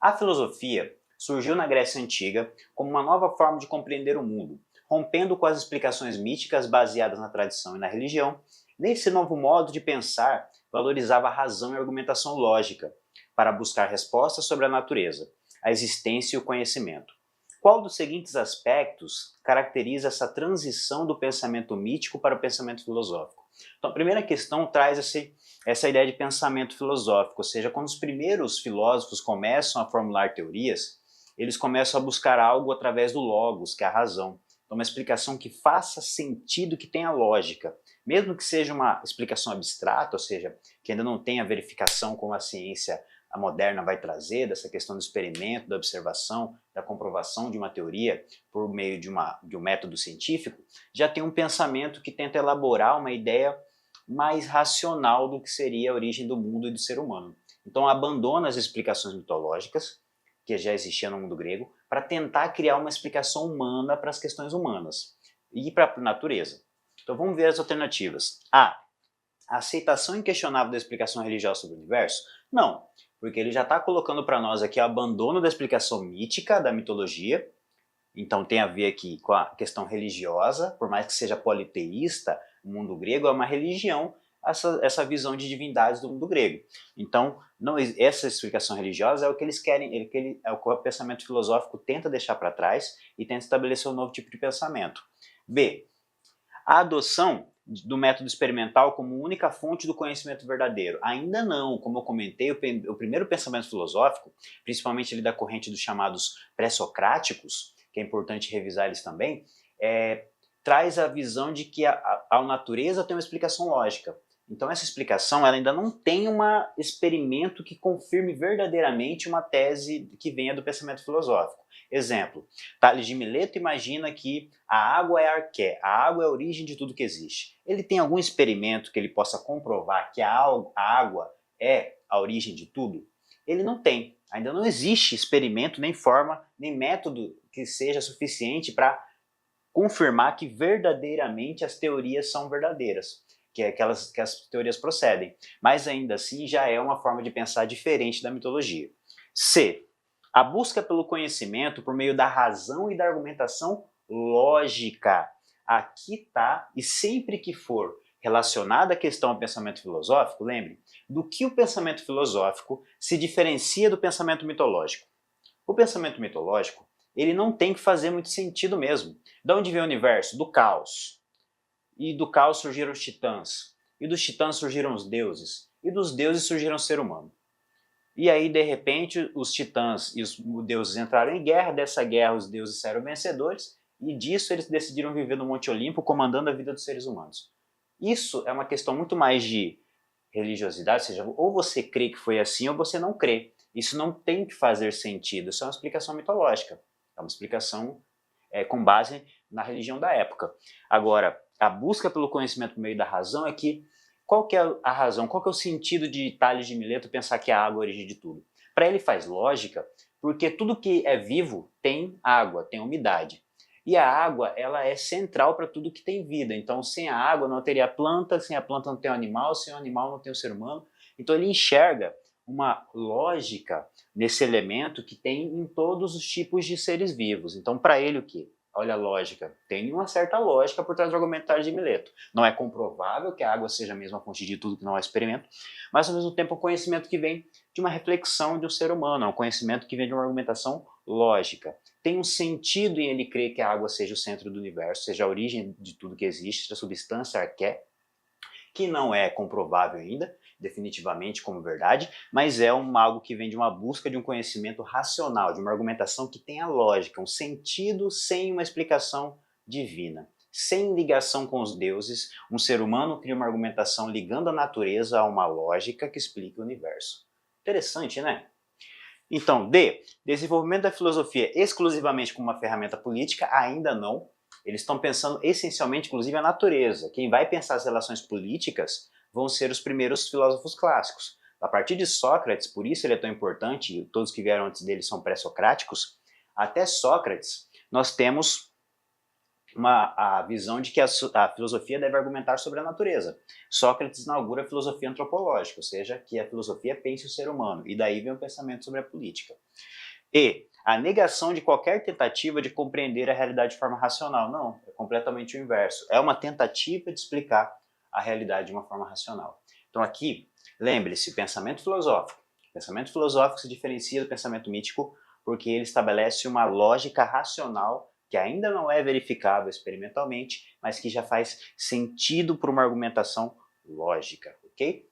A filosofia surgiu na Grécia Antiga como uma nova forma de compreender o mundo, rompendo com as explicações místicas baseadas na tradição e na religião. Nesse novo modo de pensar, valorizava a razão e a argumentação lógica para buscar respostas sobre a natureza, a existência e o conhecimento. Qual dos seguintes aspectos caracteriza essa transição do pensamento mítico para o pensamento filosófico? Então, a primeira questão traz essa ideia de pensamento filosófico, ou seja, quando os primeiros filósofos começam a formular teorias, eles começam a buscar algo através do logos, que é a razão. Então, uma explicação que faça sentido, que tenha lógica. Mesmo que seja uma explicação abstrata, ou seja, que ainda não tenha verificação como a ciência moderna vai trazer, dessa questão do experimento, da observação, da comprovação de uma teoria por meio de um método científico, já tem um pensamento que tenta elaborar uma ideia mais racional do que seria a origem do mundo e do ser humano. Então abandona as explicações mitológicas, que já existiam no mundo grego, para tentar criar uma explicação humana para as questões humanas e para a natureza. Então vamos ver as alternativas. A aceitação inquestionável da explicação religiosa sobre o universo? Não, porque ele já está colocando para nós aqui o abandono da explicação mítica, da mitologia. Então tem a ver aqui com a questão religiosa, por mais que seja politeísta, o mundo grego é uma religião, essa visão de divindades do mundo grego. Então, essa explicação religiosa é o que eles querem, é o que o pensamento filosófico tenta deixar para trás e tenta estabelecer um novo tipo de pensamento. B. A adoção do método experimental como única fonte do conhecimento verdadeiro. Ainda não, como eu comentei, o primeiro pensamento filosófico, principalmente da corrente dos chamados pré-socráticos, que é importante revisar eles também, traz a visão de que a natureza tem uma explicação lógica. Então essa explicação ela ainda não tem um experimento que confirme verdadeiramente uma tese que venha do pensamento filosófico. Exemplo, Tales de Mileto imagina que a água é arqué, a água é a origem de tudo que existe. Ele tem algum experimento que ele possa comprovar que a água é a origem de tudo? Ele não tem. Ainda não existe experimento, nem forma, nem método que seja suficiente para confirmar que verdadeiramente as teorias são verdadeiras, que as teorias procedem. Mas ainda assim já é uma forma de pensar diferente da mitologia. C. A busca pelo conhecimento por meio da razão e da argumentação lógica. Aqui está, e sempre que for relacionada à questão ao pensamento filosófico, lembre, do que o pensamento filosófico se diferencia do pensamento mitológico. O pensamento mitológico, ele não tem que fazer muito sentido mesmo. De onde vem o universo? Do caos. E do caos surgiram os titãs. E dos titãs surgiram os deuses. E dos deuses surgiram o ser humano. E aí, de repente, os titãs e os deuses entraram em guerra, dessa guerra os deuses saíram vencedores, e disso eles decidiram viver no Monte Olimpo, comandando a vida dos seres humanos. Isso é uma questão muito mais de religiosidade, ou seja, ou você crê que foi assim ou você não crê. Isso não tem que fazer sentido, isso é uma explicação mitológica, é uma explicação com base na religião da época. Agora, a busca pelo conhecimento por meio da razão é que qual que é a razão, qual que é o sentido de Tales de Mileto pensar que a água é a origem de tudo? Para ele faz lógica, porque tudo que é vivo tem água, tem umidade. E a água, ela é central para tudo que tem vida. Então, sem a água não teria planta, sem a planta não tem o animal, sem o animal não tem o ser humano. Então, ele enxerga uma lógica nesse elemento que tem em todos os tipos de seres vivos. Então, para ele, o quê? Olha a lógica, tem uma certa lógica por trás do argumentário de Mileto. Não é comprovável que a água seja a mesma fonte de tudo, que não é experimento, mas ao mesmo tempo é um conhecimento que vem de uma reflexão de um ser humano, é um conhecimento que vem de uma argumentação lógica. Tem um sentido em ele crer que a água seja o centro do universo, seja a origem de tudo que existe, seja a substância arqué, que não é comprovável ainda, definitivamente como verdade, mas é algo que vem de uma busca de um conhecimento racional, de uma argumentação que tenha lógica, um sentido sem uma explicação divina. Sem ligação com os deuses, um ser humano cria uma argumentação ligando a natureza a uma lógica que explica o universo. Interessante, né? Então, D. Desenvolvimento da filosofia exclusivamente como uma ferramenta política, ainda não. Eles estão pensando essencialmente, inclusive, a natureza. Quem vai pensar as relações políticas vão ser os primeiros filósofos clássicos. A partir de Sócrates, por isso ele é tão importante, e todos que vieram antes dele são pré-socráticos, até Sócrates nós temos a visão de que a filosofia deve argumentar sobre a natureza. Sócrates inaugura a filosofia antropológica, ou seja, que a filosofia pense o ser humano, e daí vem o pensamento sobre a política. E a negação de qualquer tentativa de compreender a realidade de forma racional. Não, é completamente o inverso. É uma tentativa de explicar a realidade de uma forma racional. Então aqui, lembre-se, pensamento filosófico. O pensamento filosófico se diferencia do pensamento mítico porque ele estabelece uma lógica racional que ainda não é verificável experimentalmente, mas que já faz sentido para uma argumentação lógica, ok?